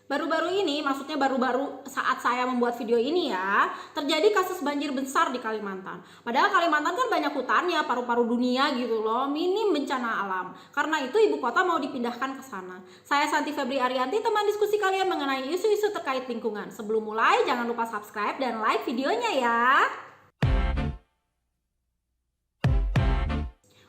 Baru-baru ini, maksudnya baru-baru saat saya membuat video ini ya, terjadi kasus banjir besar di Kalimantan. Padahal Kalimantan kan banyak hutannya, paru-paru dunia gitu loh, minim bencana alam. Karena itu ibu kota mau dipindahkan ke sana. Saya Santi Febri Arianti, teman diskusi kalian mengenai isu-isu terkait lingkungan. Sebelum mulai, jangan lupa subscribe dan like videonya ya.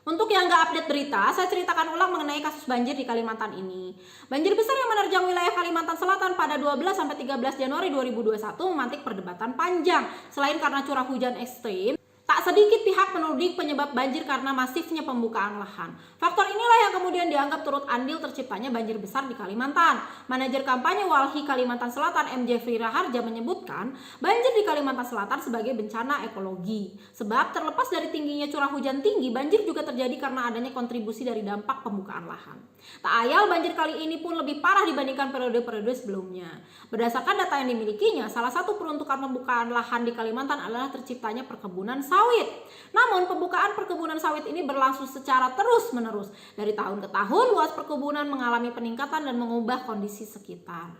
Untuk yang nggak update berita, saya ceritakan ulang mengenai kasus banjir di Kalimantan ini. Banjir besar yang menerjang wilayah Kalimantan Selatan pada 12-13 Januari 2021 memantik perdebatan panjang. Selain karena curah hujan ekstrim, tak sedikit pihak menuding penyebab banjir karena masifnya pembukaan lahan. Faktor inilah yang kemudian dianggap turut andil terciptanya banjir besar di Kalimantan. Manajer kampanye Walhi Kalimantan Selatan M. Jeffrey Raharja menyebutkan banjir di Kalimantan Selatan sebagai bencana ekologi. Sebab terlepas dari tingginya curah hujan tinggi, banjir juga terjadi karena adanya kontribusi dari dampak pembukaan lahan. Tak ayal banjir kali ini pun lebih parah dibandingkan periode-periode sebelumnya. Berdasarkan data yang dimilikinya, salah satu peruntukan pembukaan lahan di Kalimantan adalah terciptanya perkebunan sawit. Namun pembukaan perkebunan sawit ini berlangsung secara terus-menerus. Dari tahun ke tahun, luas perkebunan mengalami peningkatan dan mengubah kondisi sekitar.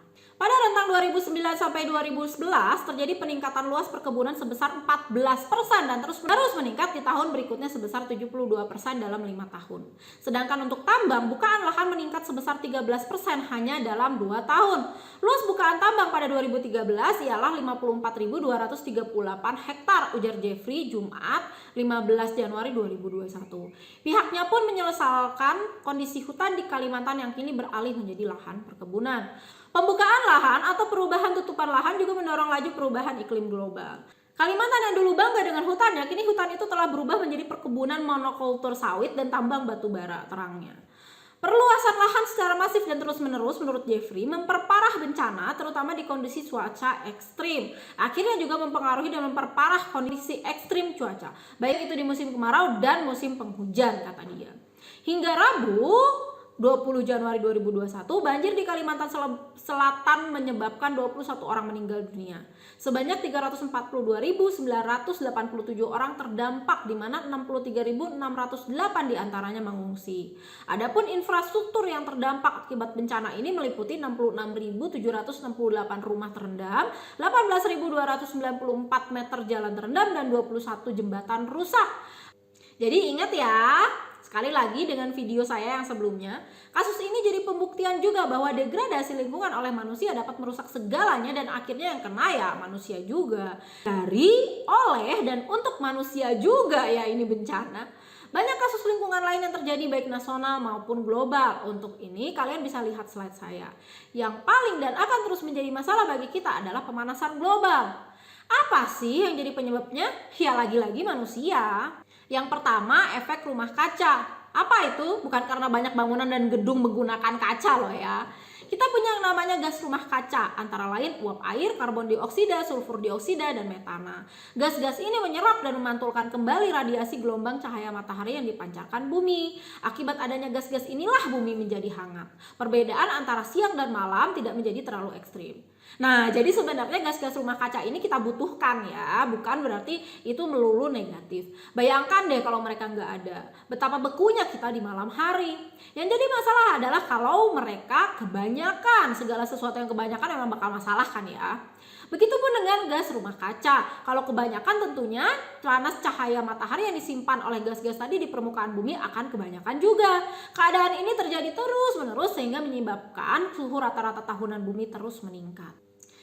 Pada rentang 2009 sampai 2011 terjadi peningkatan luas perkebunan sebesar 14% dan terus meningkat di tahun berikutnya sebesar 72% dalam 5 tahun. Sedangkan untuk tambang, bukaan lahan meningkat sebesar 13% hanya dalam 2 tahun. Luas bukaan tambang pada 2013 ialah 54.238 hektar, ujar Jeffrey Jumat 15 Januari 2021. Pihaknya pun menyesalkan kondisi hutan di Kalimantan yang kini beralih menjadi lahan perkebunan. Pembukaan lahan atau perubahan tutupan lahan juga mendorong laju perubahan iklim global. Kalimantan yang dulu bangga dengan hutannya, kini hutan itu telah berubah menjadi perkebunan monokultur sawit dan tambang batu bara, terangnya. Perluasan lahan secara masif dan terus-menerus menurut Jeffrey memperparah bencana terutama di kondisi cuaca ekstrim. Akhirnya juga mempengaruhi dan memperparah kondisi ekstrim cuaca, baik itu di musim kemarau dan musim penghujan, kata dia. Hingga Rabu 20 Januari 2021, banjir di Kalimantan Selatan menyebabkan 21 orang meninggal dunia. Sebanyak 342.987 orang terdampak, di mana 63.608 diantaranya mengungsi. Adapun infrastruktur yang terdampak akibat bencana ini meliputi 66.768 rumah terendam, 18.294 meter jalan terendam, dan 21 jembatan rusak. Jadi ingat ya, sekali lagi dengan video saya yang sebelumnya, kasus ini jadi pembuktian juga bahwa degradasi lingkungan oleh manusia dapat merusak segalanya dan akhirnya yang kena ya manusia juga. Dari, oleh, dan untuk manusia juga ya ini bencana. Banyak kasus lingkungan lain yang terjadi baik nasional maupun global. Untuk ini kalian bisa lihat slide saya. Yang paling dan akan terus menjadi masalah bagi kita adalah pemanasan global. Apa sih yang jadi penyebabnya? Ya lagi-lagi manusia. Yang pertama, efek rumah kaca. Apa itu? Bukan karena banyak bangunan dan gedung menggunakan kaca loh ya. Kita punya yang namanya gas rumah kaca, antara lain uap air, karbon dioksida, sulfur dioksida, dan metana. Gas-gas ini menyerap dan memantulkan kembali radiasi gelombang cahaya matahari yang dipancarkan bumi. Akibat adanya gas-gas inilah bumi menjadi hangat. Perbedaan antara siang dan malam tidak menjadi terlalu ekstrim. Nah, jadi sebenarnya gas-gas rumah kaca ini kita butuhkan ya, bukan berarti itu melulu negatif. Bayangkan deh kalau mereka nggak ada, betapa bekunya kita di malam hari. Yang jadi masalah adalah kalau mereka kebanyakan, segala sesuatu yang kebanyakan memang bakal masalah kan ya. Begitupun dengan gas rumah kaca, kalau kebanyakan tentunya panas cahaya matahari yang disimpan oleh gas-gas tadi di permukaan bumi akan kebanyakan juga. Keadaan ini terjadi terus-menerus sehingga menyebabkan suhu rata-rata tahunan bumi terus meningkat.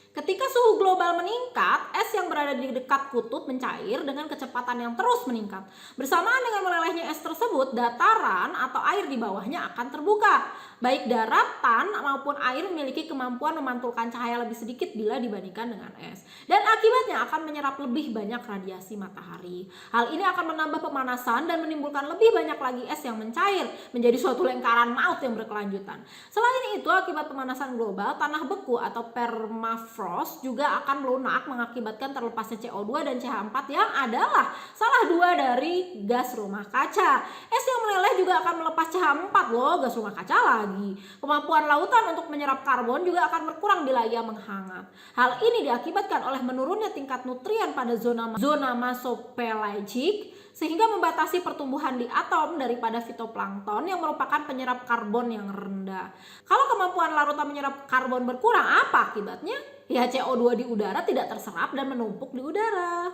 Ketika suhu global meningkat, es yang berada di dekat kutub mencair dengan kecepatan yang terus meningkat. Bersamaan dengan melelehnya es tersebut, dataran atau air di bawahnya akan terbuka. Baik daratan maupun air memiliki kemampuan memantulkan cahaya lebih sedikit bila dibandingkan dengan es. Dan akibatnya akan menyerap lebih banyak radiasi matahari. Hal ini akan menambah pemanasan dan menimbulkan lebih banyak lagi es yang mencair, menjadi suatu lingkaran maut yang berkelanjutan. Selain itu, akibat pemanasan global, tanah beku atau permafrost juga akan melunak mengakibatkan terlepasnya CO2 dan CH4 yang adalah salah dua dari gas rumah kaca. Es yang meleleh juga akan melepas CH4 loh, gas rumah kaca lagi. Kemampuan lautan untuk menyerap karbon juga akan berkurang bila ia menghangat. Hal ini diakibatkan oleh menurunnya tingkat nutrien pada zona mesopelagic sehingga membatasi pertumbuhan di atom daripada fitoplankton yang merupakan penyerap karbon yang rendah. Kalau kemampuan larutan menyerap karbon berkurang, apa akibatnya? Ya CO2 di udara tidak terserap dan menumpuk di udara.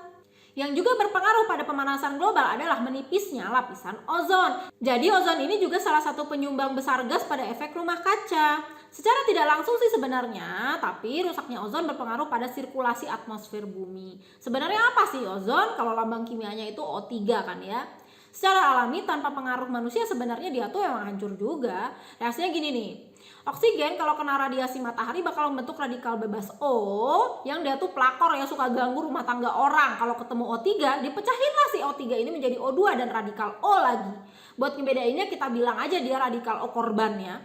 Yang juga berpengaruh pada pemanasan global adalah menipisnya lapisan ozon. Jadi ozon ini juga salah satu penyumbang besar gas pada efek rumah kaca. Secara tidak langsung sih sebenarnya, tapi rusaknya ozon berpengaruh pada sirkulasi atmosfer bumi. Sebenarnya apa sih ozon? Kalau lambang kimianya itu O3 kan ya. Secara alami tanpa pengaruh manusia sebenarnya dia tuh emang hancur juga. Reaksinya gini nih. Oksigen kalau kena radiasi matahari bakal membentuk radikal bebas O yang dia tuh pelakor yang suka ganggu rumah tangga orang. Kalau ketemu O3, dipecahinlah si O3 ini menjadi O2 dan radikal O lagi. Buat ngebedainnya kita bilang aja dia radikal O korban ya.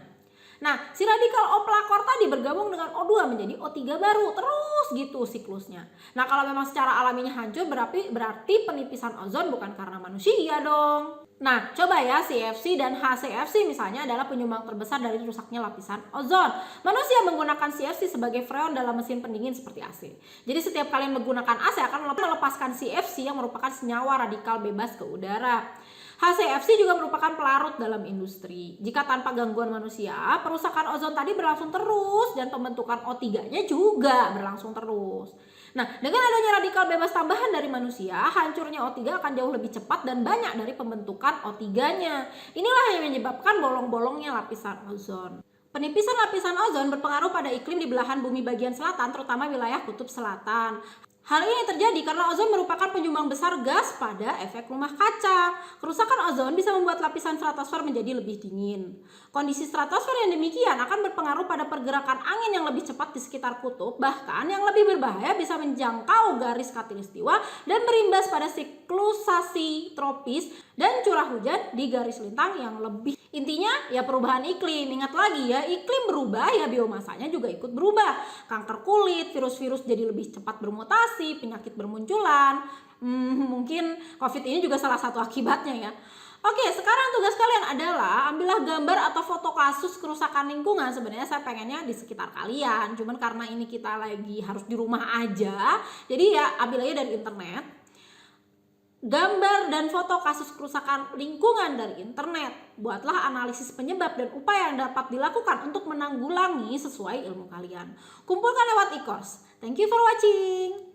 Nah, si radikal O pelakor tadi bergabung dengan O2 menjadi O3 baru. Terus gitu siklusnya. Nah, kalau memang secara alaminya hancur berarti penipisan ozon bukan karena manusia dong. Nah, coba ya CFC dan HCFC misalnya adalah penyumbang terbesar dari rusaknya lapisan ozon. Manusia menggunakan CFC sebagai freon dalam mesin pendingin seperti AC. Jadi setiap kalian menggunakan AC akan melepaskan CFC yang merupakan senyawa radikal bebas ke udara. HCFC juga merupakan pelarut dalam industri. Jika tanpa gangguan manusia, perusakan ozon tadi berlangsung terus dan pembentukan O3-nya juga berlangsung terus. Nah, dengan adanya radikal bebas tambahan dari manusia, hancurnya O3 akan jauh lebih cepat dan banyak dari pembentukan O3-nya. Inilah yang menyebabkan bolong-bolongnya lapisan ozon. Penipisan lapisan ozon berpengaruh pada iklim di belahan bumi bagian selatan, terutama wilayah kutub selatan. Hal ini terjadi karena ozon merupakan penyumbang besar gas pada efek rumah kaca. Kerusakan ozon bisa membuat lapisan stratosfer menjadi lebih dingin. Kondisi stratosfer yang demikian akan berpengaruh pada pergerakan angin yang lebih cepat di sekitar kutub, bahkan yang lebih berbahaya bisa menjangkau garis khatulistiwa dan berimbas pada siklusasi tropis dan curah hujan di garis lintang yang lebih. Intinya ya perubahan iklim. Ingat lagi ya, iklim berubah ya biomasanya juga ikut berubah. Kanker kulit, virus-virus jadi lebih cepat bermutasi, penyakit bermunculan. Mungkin COVID ini juga salah satu akibatnya ya. Oke, sekarang tugas kalian adalah ambillah gambar atau foto kasus kerusakan lingkungan. Sebenarnya saya pengennya di sekitar kalian, cuman karena ini kita lagi harus di rumah aja, jadi ya ambil aja dari internet. Gambar dan foto kasus kerusakan lingkungan dari internet. Buatlah analisis penyebab dan upaya yang dapat dilakukan untuk menanggulangi sesuai ilmu kalian. Kumpulkan lewat e-course. Thank you for watching.